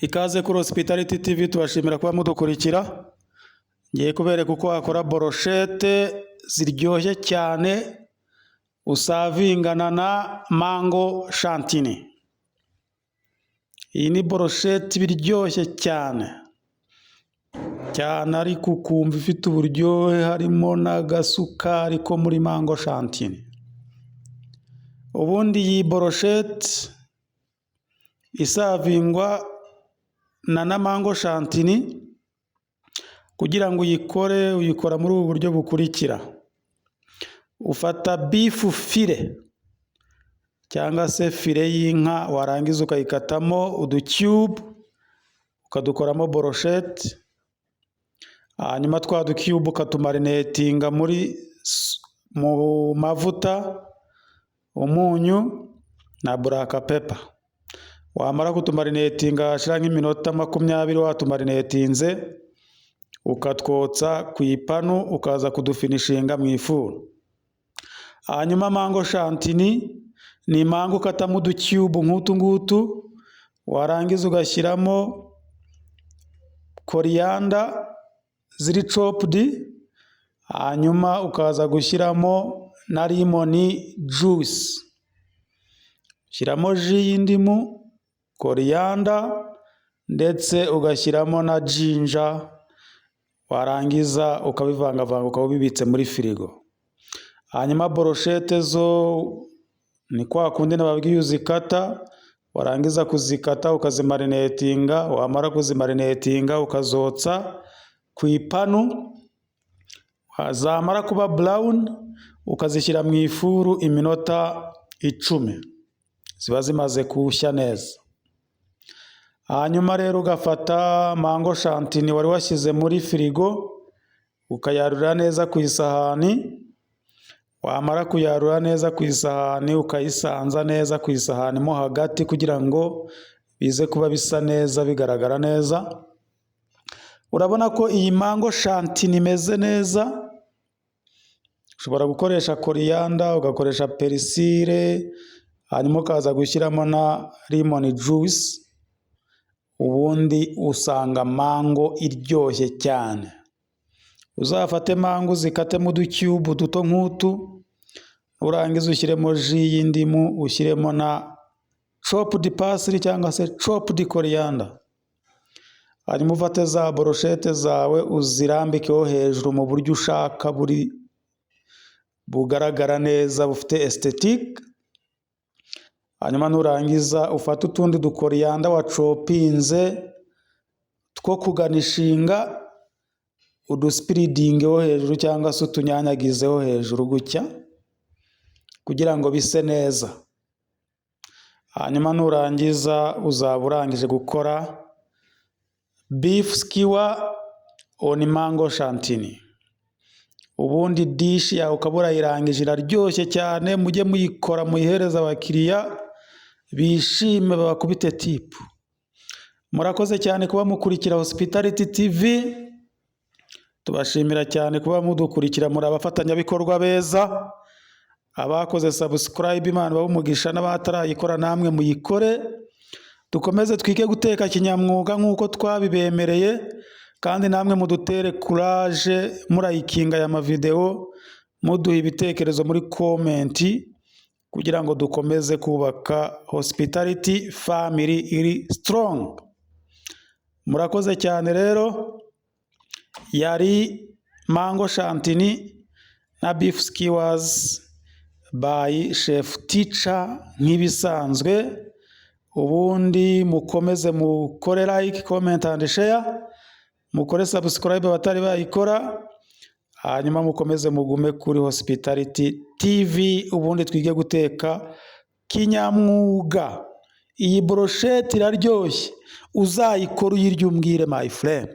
Ikaze kuri Hospitality TV, tubashimira kuba mudukurikira. Ngiye kubereka uko wakora brochette ziryoshye cyane usavingana na mango chantini. Iyi ni brochette biryoshye cyane ariko ukumva ifite uburyohe, harimo n'agasukari ko muri mango chantini. Ubundi iyi brochette isavingwa na mango chantini, kugira ngo uyikora muri ubu buryo bukurikira. Ufata beef file cyangwa se file y'inka, warangiza ukayikatamo uducube ukadukoramo brochette. Hanyuma twa ducube ukatumarinetinga mu mavuta, umunyu na black pepper. Wamara kutumarinetinga ashira nk'iminota 20 watumarinetinze, ukatwotsa ku ipanu ukaza kudufinishinga mu ifuru. Hanyuma mango chantini ni mango ukatamo uducube nk'utu ngutu, warangiza ugashyiramo coriander ziri chopped, hanyuma ukaza gushyiramo na lemon juice. Shyiramo ji y'indimu, coriander ndetse ugashyiramo na ginger, warangiza ukabivangavanga ukabibitse muri firigo. Hanyuma brochette zo ni kwa kundi nababwiye uzikata, warangiza kuzikata ukazimarinetinga, wamara kuzimarinetinga ukazotsa ku ipanu, zamara kuba brown ukazishyira mu ifuru iminota 10 ziba zimaze kushya neza. Hanyuma rero ugafata mango chantini wari washyize muri firigo ukayarura neza ku isahani. Wamara kuyarura neza ku isahani ukayisanza neza ku isahani mo hagati, kugira ngo bize kuba bisa neza bigaragara neza. Urabona ko iyi mango chantini imeze neza. Ushobora gukoresha coriander, ugakoresha perisile, hanyuma ukaza gushyiramo na lemon juice, ubundi usanga mango iryoshye cyane. Uzafate mango zikate mu ducube duto nk'utu, urangiza ushyiremo ji y'indimu, ushyiremo na chopped parsley cyangwa se chopped coriander. Hanyuma ufate za brochette zawe uzirambikeho hejuru mu buryo ushaka bugaragara neza, bufite aesthetic. Hanyuma nurangiza ufate utundi dukoriyanda wacopinze two kuganishinga, uduspreadingeho hejuru cyangwa se utunyanyagizeho hejuru gutya, kugira ngo bise neza. Hanyuma nurangiza uzaba urangije gukora beef skewer on mango chantini. Ubundi dish yawe ukaba urayirangije, iraryoshye cyane. Mujye muyikora muyihereza abakiriya bishime, babakubite tip. Murakoze cyane kuba mukurikira Hospitality TV. Tubashimira cyane kuba mudukurikira, muri abafatanyabikorwa beza. Abakoze subscribe, Imana babumugisha, n'abatarayikora namwe muyikore. Dukomeze twike guteka kinyamwuga nk'uko twabibemereye, kandi namwe mudutere courage murayikinga aya mavideo, muduha ibitekerezo muri comment, kugira ngo dukomeze kubaka Hospitality family iri strong. Murakoze cyane rero. Yari mango chantini na beef skewers by chef teacher nk'ibisanzwe. Ubundi mukomeze mukore like, comment and share, mukore subscribe abatari bayikora, hanyuma mukomeze mugume kuri Hospitality TV, ubundi twige guteka kinyamwuga. Iyi brochette iraryoshye, uzayikora uyirya umbwire my friend.